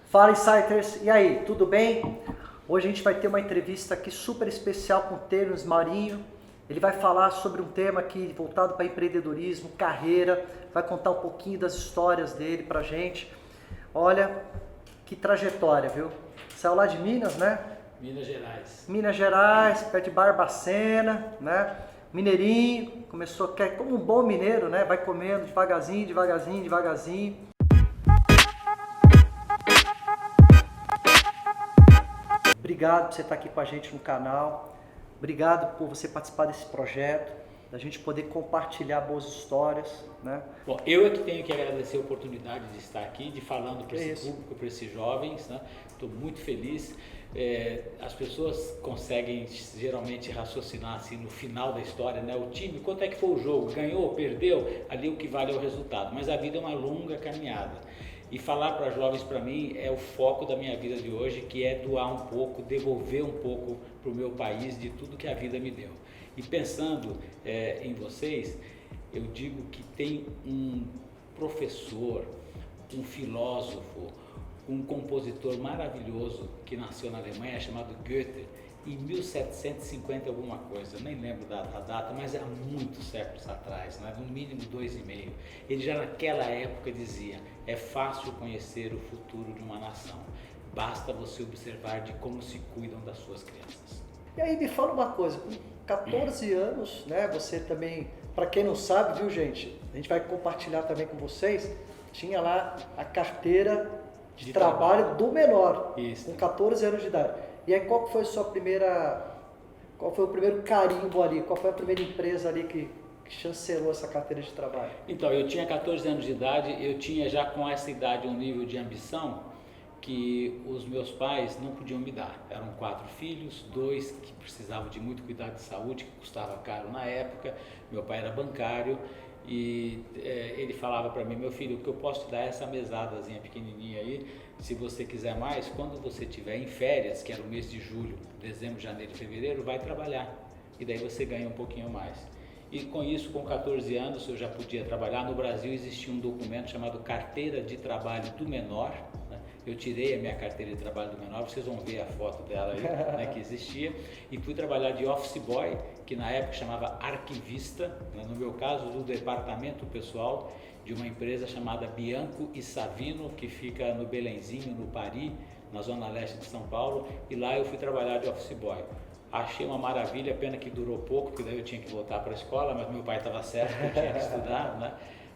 Fala, Insiders! E aí, tudo bem? Hoje a gente vai ter uma entrevista aqui super especial com o Terence Marinho. Ele vai falar sobre um tema aqui voltado para empreendedorismo, carreira, vai contar um pouquinho das histórias dele pra gente. Olha, que trajetória, viu? Saiu lá de Minas, né? Minas Gerais. Minas Gerais, perto de Barbacena, né? Mineirinho, começou como um bom mineiro, né? Vai comendo devagarzinho, devagarzinho, devagarzinho. Obrigado por você estar aqui com a gente no canal. Obrigado por você participar desse projeto, da gente poder compartilhar boas histórias, né? Bom, eu é que tenho que agradecer a oportunidade de estar aqui, de falando para esse isso. público, para esses jovens, né? Estou muito feliz. As pessoas conseguem geralmente raciocinar assim no final da história, né? O time, quanto é que foi o jogo? Ganhou, perdeu? Ali o que vale é o resultado. Mas a vida é uma longa caminhada. E falar para jovens, para mim, é o foco da minha vida de hoje, que é doar um pouco, devolver um pouco para o meu país de tudo que a vida me deu. E pensando em vocês, eu digo que tem um professor, um filósofo, um compositor maravilhoso que nasceu na Alemanha, chamado Goethe, em 1750 alguma coisa, nem lembro da data, mas há muitos séculos atrás, né? No mínimo 2,5. Ele já naquela época dizia: é fácil conhecer o futuro de uma nação, basta você observar de como se cuidam das suas crianças. E aí, me fala uma coisa, com 14 anos, né, você também, para quem não sabe, viu gente, a gente vai compartilhar também com vocês, tinha lá a carteira de trabalho do menor, Isso. Com 14 anos de idade. E aí, qual foi o primeiro carimbo ali, qual foi a primeira empresa ali que chancelou essa carteira de trabalho? Então, eu tinha 14 anos de idade, eu tinha já com essa idade um nível de ambição que os meus pais não podiam me dar. Eram 4 filhos, 2 que precisavam de muito cuidado de saúde, que custava caro na época. Meu pai era bancário e ele falava para mim: meu filho, o que eu posso te dar é essa mesadazinha pequenininha aí. Se você quiser mais, quando você estiver em férias, que era o mês de julho, dezembro, janeiro e fevereiro, vai trabalhar. E daí você ganha um pouquinho mais. E com isso, com 14 anos, eu já podia trabalhar. No Brasil existia um documento chamado Carteira de Trabalho do Menor, né? Eu tirei a minha carteira de trabalho do menor, vocês vão ver a foto dela aí, né, que existia, e fui trabalhar de office boy, que na época chamava arquivista, né? No meu caso, do departamento pessoal de uma empresa chamada Bianco e Savino, que fica no Belenzinho, no Paris, na zona leste de São Paulo, e lá eu fui trabalhar de office boy. Achei uma maravilha, pena que durou pouco, porque daí eu tinha que voltar para a escola, mas meu pai estava certo que eu tinha que estudar, né?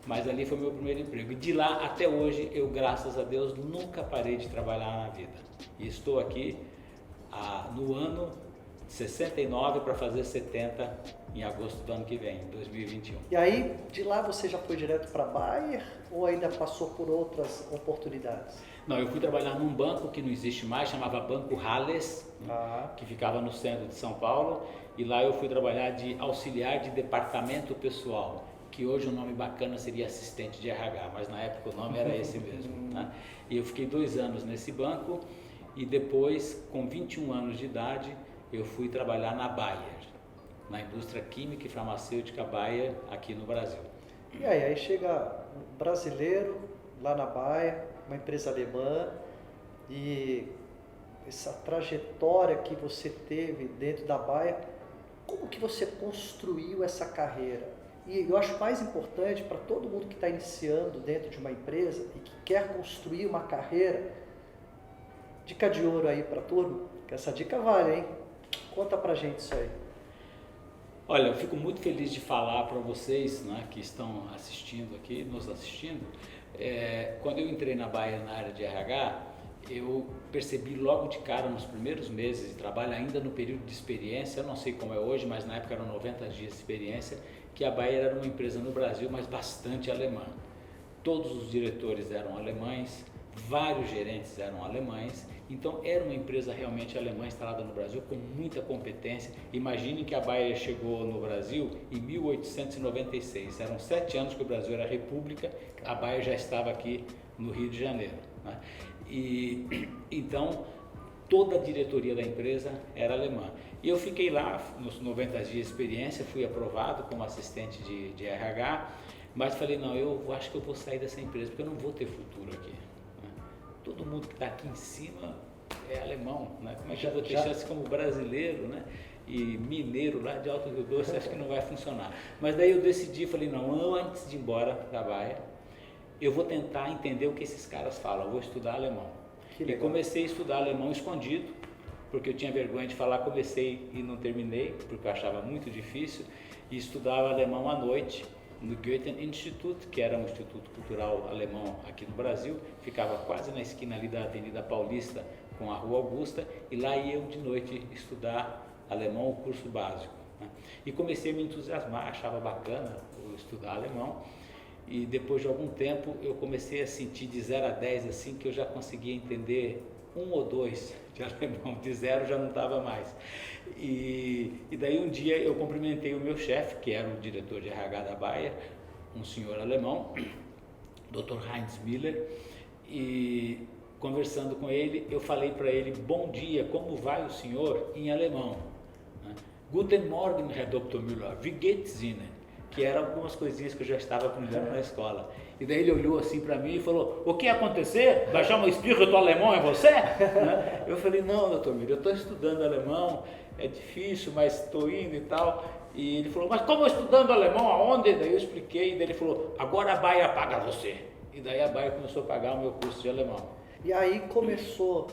Mas ali foi meu primeiro emprego. E de lá até hoje, eu, graças a Deus, nunca parei de trabalhar na vida. E estou aqui no ano 69 para fazer 70 em agosto do ano que vem, 2021. E aí, de lá você já foi direto para Bayer ou ainda passou por outras oportunidades? Não, eu fui trabalhar num banco que não existe mais, chamava Banco Halles, que ficava no centro de São Paulo, e lá eu fui trabalhar de auxiliar de departamento pessoal, que hoje o nome bacana seria assistente de RH, mas na época o nome era esse mesmo, né? E eu fiquei 2 anos nesse banco e depois, com 21 anos de idade, eu fui trabalhar na Bayer, na indústria química e farmacêutica Bayer aqui no Brasil. E aí chega um brasileiro lá na Bayer, uma empresa alemã, e essa trajetória que você teve dentro da Bayer, como que você construiu essa carreira? E eu acho mais importante para todo mundo que está iniciando dentro de uma empresa e que quer construir uma carreira, dica de ouro aí para turma, que essa dica vale, hein? Conta pra gente isso aí. Olha, eu fico muito feliz de falar para vocês, né, que estão assistindo aqui, nos assistindo. Quando eu entrei na Bayer na área de RH, eu percebi logo de cara, nos primeiros meses de trabalho, ainda no período de experiência, eu não sei como é hoje, mas na época eram 90 dias de experiência, que a Bayer era uma empresa no Brasil, mas bastante alemã. Todos os diretores eram alemães, vários gerentes eram alemães, então era uma empresa realmente alemã instalada no Brasil com muita competência. Imaginem que a Bayer chegou no Brasil em 1896, eram 7 anos que o Brasil era república, a Bayer já estava aqui no Rio de Janeiro, né? E então toda a diretoria da empresa era alemã. E eu fiquei lá nos 90 dias de experiência, fui aprovado como assistente de RH, mas falei: não, eu acho que eu vou sair dessa empresa porque eu não vou ter futuro aqui. todo mundo que está aqui em cima é alemão, né? Como é que eu vou ter chance como brasileiro, né? E mineiro lá de Alto Rio Doce, acho que não vai funcionar. Mas daí eu decidi, falei, não, antes de ir embora da Baia, eu vou tentar entender o que esses caras falam, eu vou estudar alemão. E comecei a estudar alemão escondido, porque eu tinha vergonha de falar, comecei e não terminei, porque eu achava muito difícil, e estudava alemão à noite no Goethe-Institut, que era um instituto cultural alemão aqui no Brasil, ficava quase na esquina ali da Avenida Paulista com a Rua Augusta, e lá ia eu de noite estudar alemão, o curso básico, né? E comecei a me entusiasmar, achava bacana estudar alemão, e depois de algum tempo eu comecei a sentir de 0 a 10 assim, que eu já conseguia entender 1 ou 2 de alemão, de 0 já não estava mais. E daí um dia eu cumprimentei o meu chefe, que era o diretor de RH da Baia, um senhor alemão, Dr. Heinz Miller, e conversando com ele, eu falei para ele, bom dia, como vai o senhor, em alemão? Guten Morgen, Herr Dr. Müller, wie geht's Ihnen? Que eram algumas coisinhas que eu já estava aprendendo na escola. E daí ele olhou assim para mim e falou, o que ia acontecer? Baixar uma espírito alemão em você? Né? Eu falei, não, doutor Miller, eu estou estudando alemão, é difícil, mas estou indo e tal. E ele falou, mas como estudando alemão, aonde? Daí eu expliquei, e daí ele falou, agora a Baia paga você. E daí a Baia começou a pagar o meu curso de alemão. E aí começou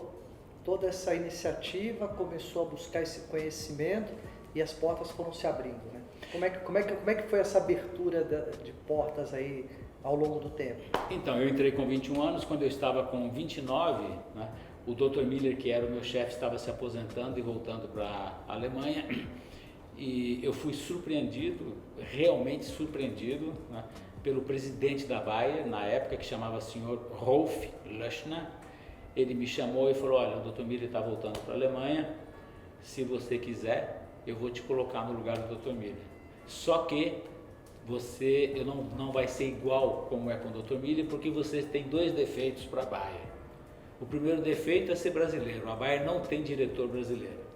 toda essa iniciativa, começou a buscar esse conhecimento e as portas foram se abrindo, né? Como é que foi essa abertura de portas aí ao longo do tempo? Então, eu entrei com 21 anos, quando eu estava com 29, né, o Dr. Miller, que era o meu chefe, estava se aposentando e voltando para a Alemanha, e eu fui surpreendido, realmente surpreendido, né, pelo presidente da Baia, na época, que chamava Sr. Rolf Löschner. Ele me chamou e falou, olha, o Dr. Miller está voltando para a Alemanha, se você quiser, eu vou te colocar no lugar do Dr. Miller. Só que eu não vai ser igual como é com o Dr. Miller, porque você tem 2 defeitos para a Baia. O primeiro defeito é ser brasileiro, a Baia não tem diretor brasileiro.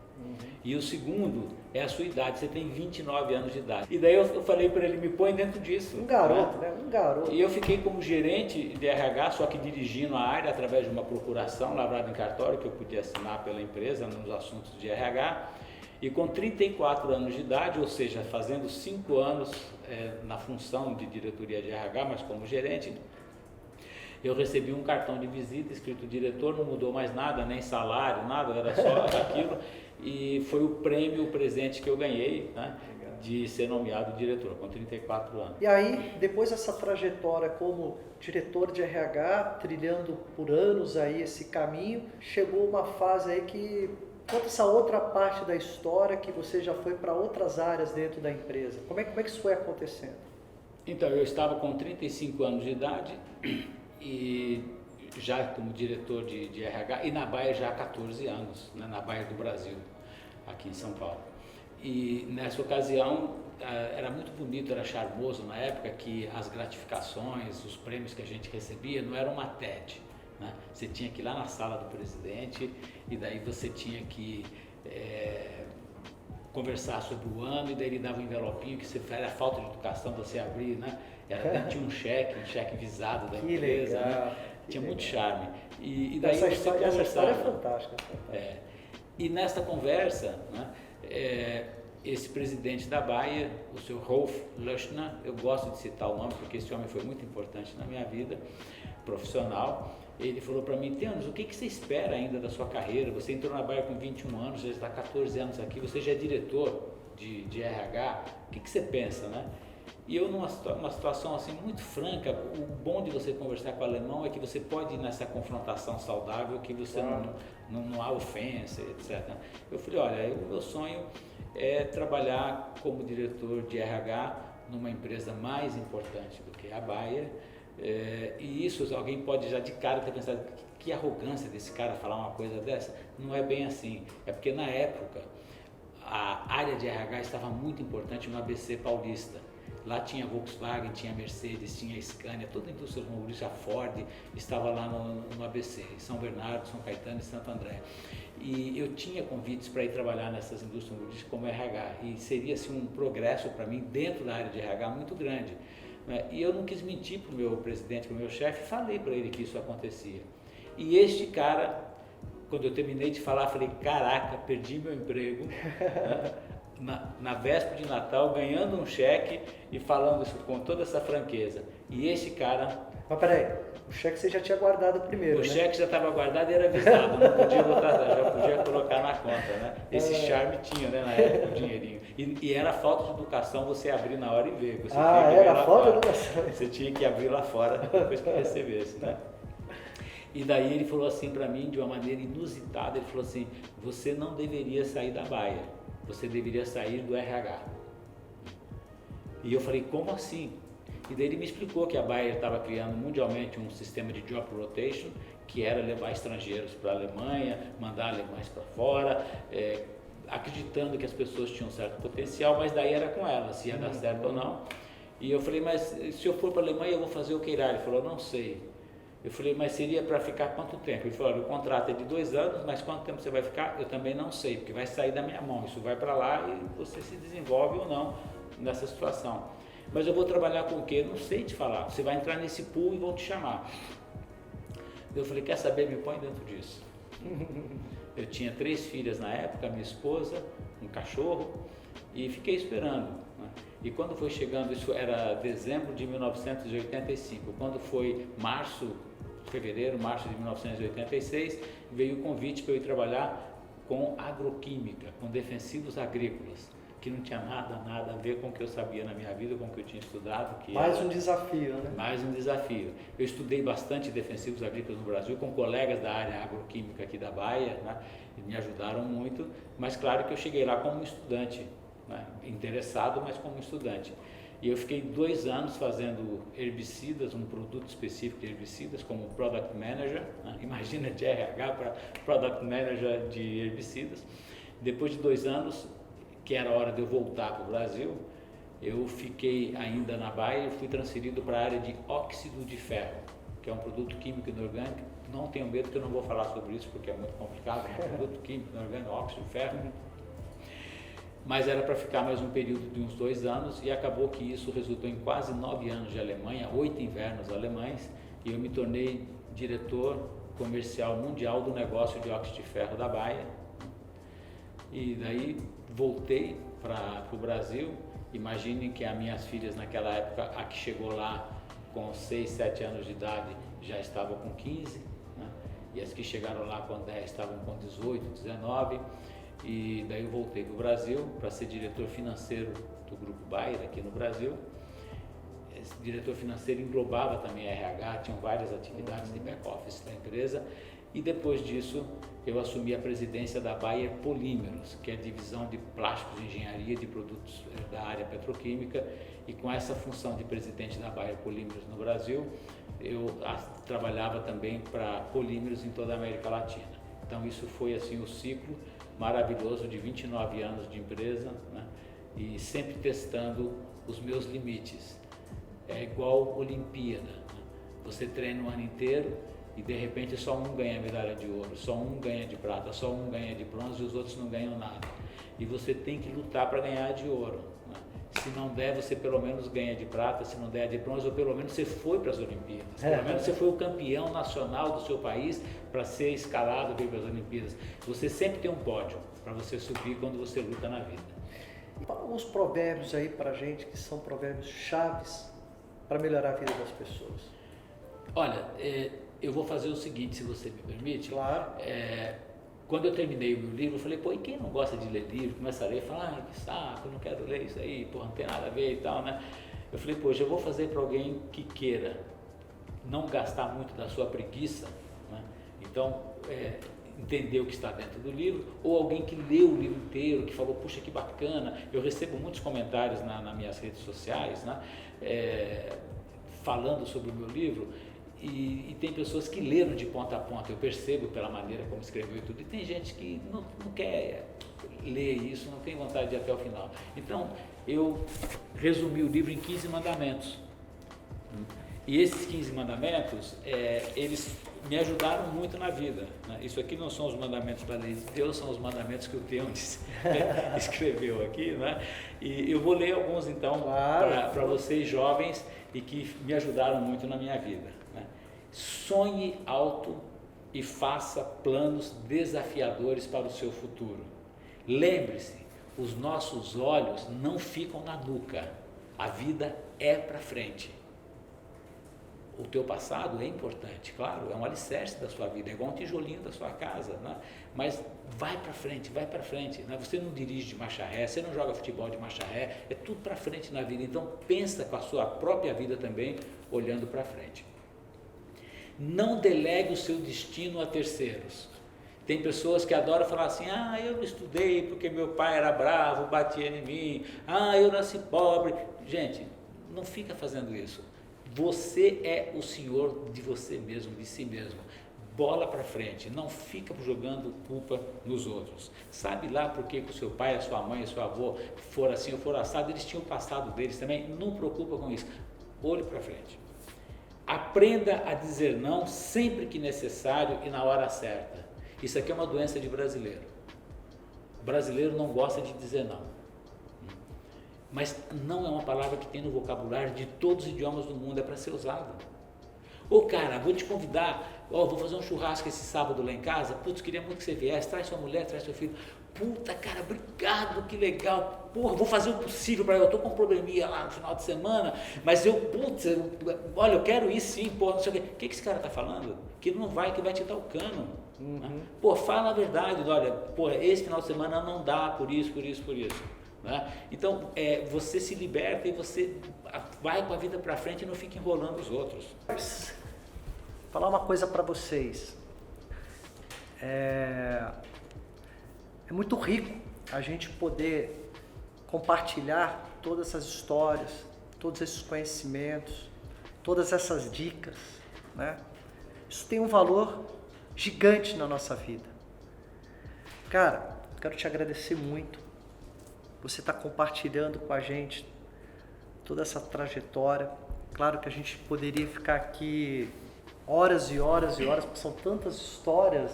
E o segundo é a sua idade, você tem 29 anos de idade. E daí eu falei para ele, me põe dentro disso. Um garoto, né? Um garoto. E eu fiquei como gerente de RH, só que dirigindo a área através de uma procuração lavrada em cartório, que eu podia assinar pela empresa nos assuntos de RH. E com 34 anos de idade, ou seja, fazendo 5 anos na função de diretoria de RH, mas como gerente, eu recebi um cartão de visita escrito diretor, não mudou mais nada, nem salário, nada, era só aquilo. E foi o prêmio, o presente que eu ganhei, né, de ser nomeado diretor, com 34 anos. E aí, depois dessa trajetória como diretor de RH, trilhando por anos aí esse caminho, chegou uma fase aí que... Conta essa outra parte da história que você já foi para outras áreas dentro da empresa. Como é que isso foi acontecendo? Então, eu estava com 35 anos de idade e já como diretor de RH, e na Baia já há 14 anos, né, na Baia do Brasil, aqui em São Paulo. E nessa ocasião era muito bonito, era charmoso na época que as gratificações, os prêmios que a gente recebia não eram uma TED. Né? Você tinha que ir lá na sala do presidente e daí você tinha que conversar sobre o ano, e daí ele dava um envelopinho que era falta de educação você abrir, né? Tinha um cheque visado da empresa, né? Tinha muito charme. E daí essa história é fantástica. E nesta conversa, né, esse presidente da Baia, o Sr. Rolf Löschner, eu gosto de citar o nome porque esse homem foi muito importante na minha vida profissional. Ele falou para mim, Theonis, o que você espera ainda da sua carreira? Você entrou na Baia com 21 anos, já está 14 anos aqui, você já é diretor de RH, o que você pensa, né? E eu, numa situação assim muito franca, o bom de você conversar com o alemão é que você pode ir nessa confrontação saudável, que você não há ofensa, etc. Eu falei, olha, o meu sonho é trabalhar como diretor de RH numa empresa mais importante do que a Baia. E isso, alguém pode já de cara ter pensado, que arrogância desse cara falar uma coisa dessa. Não é bem assim, é porque na época a área de RH estava muito importante no ABC Paulista. Lá tinha Volkswagen, tinha Mercedes, tinha Scania, toda a indústria automobilística, Ford estava lá no ABC, em São Bernardo, São Caetano e Santo André. E eu tinha convites para ir trabalhar nessas indústrias automobilísticas como RH, e seria assim, um progresso para mim dentro da área de RH muito grande. E eu não quis mentir para o meu presidente, para o meu chefe, falei para ele que isso acontecia. E este cara, quando eu terminei de falar, falei, caraca, perdi meu emprego, né? Na véspera de Natal, ganhando um cheque e falando isso com toda essa franqueza. E este cara... Mas peraí, o cheque você já tinha guardado primeiro, O né? cheque já estava guardado e era avisado, não podia botar, já podia colocar na conta, né? Esse charme tinha, né, na época, o dinheirinho. E era falta de educação você abrir na hora e ver. Você tinha que era falta de educação. Você tinha que abrir lá fora depois que recebesse, né? E daí ele falou assim para mim, de uma maneira inusitada, ele falou assim, você não deveria sair da Bayer, você deveria sair do RH. E eu falei, como assim? E daí ele me explicou que a Bayer estava criando mundialmente um sistema de job rotation, que era levar estrangeiros para a Alemanha, mandar alemães para fora, acreditando que as pessoas tinham certo potencial, mas daí era com elas, se ia dar certo ou não. E eu falei, mas se eu for para a Alemanha eu vou fazer o que irá? Ele falou, não sei. Eu falei, mas seria para ficar quanto tempo? Ele falou, olha, o contrato é de 2 anos, mas quanto tempo você vai ficar? Eu também não sei, porque vai sair da minha mão, isso vai para lá e você se desenvolve ou não nessa situação. Mas eu vou trabalhar com o quê? Não sei te falar, você vai entrar nesse pool e vão te chamar. Eu falei, quer saber, me põe dentro disso. Eu tinha 3 filhas na época, minha esposa, um cachorro, e fiquei esperando, né? E quando foi chegando, isso era dezembro de 1985, quando foi março de 1986, veio o convite para eu ir trabalhar com agroquímica, com defensivos agrícolas, que não tinha nada a ver com o que eu sabia na minha vida, com o que eu tinha estudado. Mais um desafio, né? Mais um desafio. Eu estudei bastante defensivos agrícolas no Brasil, com colegas da área agroquímica aqui da Bayer, né? E me ajudaram muito, mas claro que eu cheguei lá como estudante, né? Interessado, mas como estudante. E eu fiquei 2 anos fazendo herbicidas, um produto específico de herbicidas, como Product Manager, né? Imagina de RH para Product Manager de herbicidas. Depois de 2 anos, que era a hora de eu voltar para o Brasil, eu fiquei ainda na Bayer e fui transferido para a área de óxido de ferro, que é um produto químico inorgânico. Não tenho medo que eu não vou falar sobre isso porque é muito complicado, é um produto químico inorgânico, óxido de ferro. Mas era para ficar mais um período de uns 2 anos e acabou que isso resultou em quase 9 anos de Alemanha, 8 invernos alemães, e eu me tornei diretor comercial mundial do negócio de óxido de ferro da Bayer. E daí voltei para o Brasil. Imaginem que as minhas filhas naquela época, a que chegou lá com 6, 7 anos de idade já estavam com 15, né? E as que chegaram lá com 10 estavam com 18, 19, e daí eu voltei para o Brasil para ser diretor financeiro do Grupo Bayer aqui no Brasil. Esse diretor financeiro englobava também a RH, tinham várias atividades de back-office da empresa, e depois disso eu assumi a presidência da Bayer Polímeros, que é a divisão de plásticos e engenharia de produtos da área petroquímica, e com essa função de presidente da Bayer Polímeros no Brasil, eu trabalhava também para polímeros em toda a América Latina. Então isso foi assim o ciclo maravilhoso de 29 anos de empresa, né? E sempre testando os meus limites. É igual Olimpíada, né? Você treina o ano inteiro e de repente só um ganha medalha de ouro, só um ganha de prata, só um ganha de bronze e os outros não ganham nada. E você tem que lutar para ganhar de ouro, né? Se não der, você pelo menos ganha de prata, se não der de bronze, ou pelo menos você foi para as Olimpíadas, pelo menos você foi o campeão nacional do seu país para ser escalado para as Olimpíadas. Você sempre tem um pódio para você subir quando você luta na vida. Uns provérbios aí para a gente que são provérbios chaves para melhorar a vida das pessoas. Olha, eu vou fazer o seguinte, se você me permite. Claro. Quando eu terminei o meu livro, eu falei, pô, e quem não gosta de ler livro? Começa a ler, fala, que saco, eu não quero ler isso aí, pô, não tem nada a ver e tal, né? Eu falei, poxa, eu vou fazer para alguém que queira não gastar muito da sua preguiça, né? Então, entender o que está dentro do livro, ou alguém que leu o livro inteiro, que falou, puxa, que bacana. Eu recebo muitos comentários nas minhas redes sociais, né? Falando sobre o meu livro. E tem pessoas que leram de ponta a ponta, eu percebo pela maneira como escreveu e tudo, e tem gente que não quer ler isso, não tem vontade de ir até o final. Então, eu resumi o livro em 15 mandamentos. E esses 15 mandamentos, eles me ajudaram muito na vida, né? Isso aqui não são os mandamentos da lei de Deus, são os mandamentos que o Theonis escreveu aqui, né? E eu vou ler alguns então, claro, para vocês jovens e que me ajudaram muito na minha vida, né? Sonhe alto e faça planos desafiadores para o seu futuro. Lembre-se, os nossos olhos não ficam na nuca, a vida é para frente. O teu passado é importante, claro, é um alicerce da sua vida, é igual um tijolinho da sua casa, né? Mas vai para frente, né? Você não dirige de marcha ré, você não joga futebol de marcha ré, é tudo para frente na vida, então pensa com a sua própria vida também, olhando para frente. Não delegue o seu destino a terceiros. Tem pessoas que adoram falar assim, eu não estudei porque meu pai era bravo, batia em mim, eu nasci pobre. Gente, não fica fazendo isso. Você é o senhor de você mesmo, de si mesmo. Bola para frente, não fica jogando culpa nos outros. Sabe lá por que o seu pai, a sua mãe, o seu avô foram assim ou foram assado, eles tinham o passado deles também, não preocupa com isso. Olhe para frente. Aprenda a dizer não sempre que necessário e na hora certa. Isso aqui é uma doença de brasileiro. O brasileiro não gosta de dizer não. Mas não é uma palavra que tem no vocabulário de todos os idiomas do mundo, é para ser usado. Cara, vou te convidar, vou fazer um churrasco esse sábado lá em casa, queria muito que você viesse, traz sua mulher, traz seu filho. Puta, cara, obrigado, que legal. Vou fazer o possível para eu tô com um probleminha lá no final de semana, mas olha, eu quero ir sim, não sei o quê. O que esse cara tá falando? Que não vai, que vai te dar o cano. Né? Fala a verdade, olha, esse final de semana não dá, por isso. Né? Então, você se liberta e você vai com a vida para frente e não fica enrolando os outros. Falar uma coisa para vocês. É muito rico a gente poder compartilhar todas essas histórias, todos esses conhecimentos, todas essas dicas, né? Isso tem um valor gigante na nossa vida. Cara, quero te agradecer muito. Você está compartilhando com a gente toda essa trajetória. Claro que a gente poderia ficar aqui horas e horas e horas, porque são tantas histórias.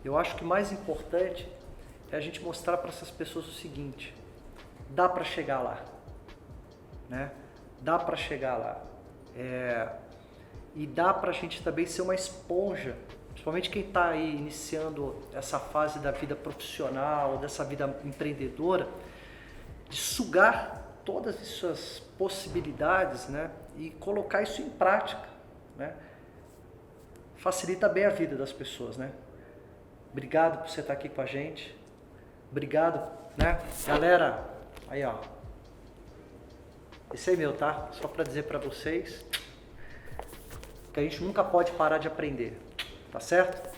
Eu acho que o mais importante é a gente mostrar para essas pessoas o seguinte: dá para chegar lá, né? Dá para chegar lá. E dá para a gente também ser uma esponja, principalmente quem está aí iniciando essa fase da vida profissional, dessa vida empreendedora, de sugar todas essas possibilidades, né? E colocar isso em prática, né? Facilita bem a vida das pessoas, né? Obrigado por você estar aqui com a gente. Obrigado, né? Galera, aí ó. Esse é meu, tá? Só para dizer para vocês que a gente nunca pode parar de aprender, tá certo?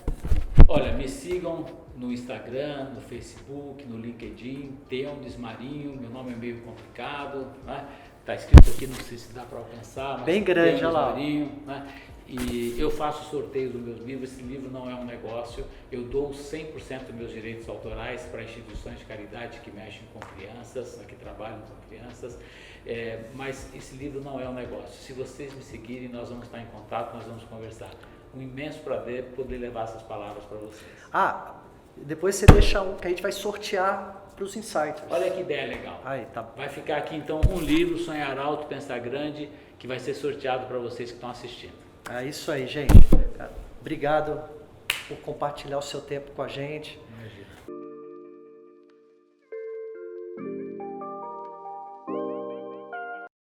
Olha, me sigam no Instagram, no Facebook, no LinkedIn, Theondes Marinho, meu nome é meio complicado, né? Tá escrito aqui, não sei se dá para alcançar, mas bem grande, olha lá. Marinho, né? E eu faço sorteios dos meus livros, esse livro não é um negócio, eu dou 100% dos meus direitos autorais para instituições de caridade que mexem com crianças, que trabalham com crianças, mas esse livro não é um negócio. Se vocês me seguirem, nós vamos estar em contato, nós vamos conversar. Um imenso prazer poder levar essas palavras para vocês. Depois você deixa um que a gente vai sortear para os insiders. Olha que ideia legal. Aí, tá. Vai ficar aqui então um livro, Sonhar Alto, Pensar Grande, que vai ser sorteado para vocês que estão assistindo. É isso aí, gente. Obrigado por compartilhar o seu tempo com a gente. Imagina.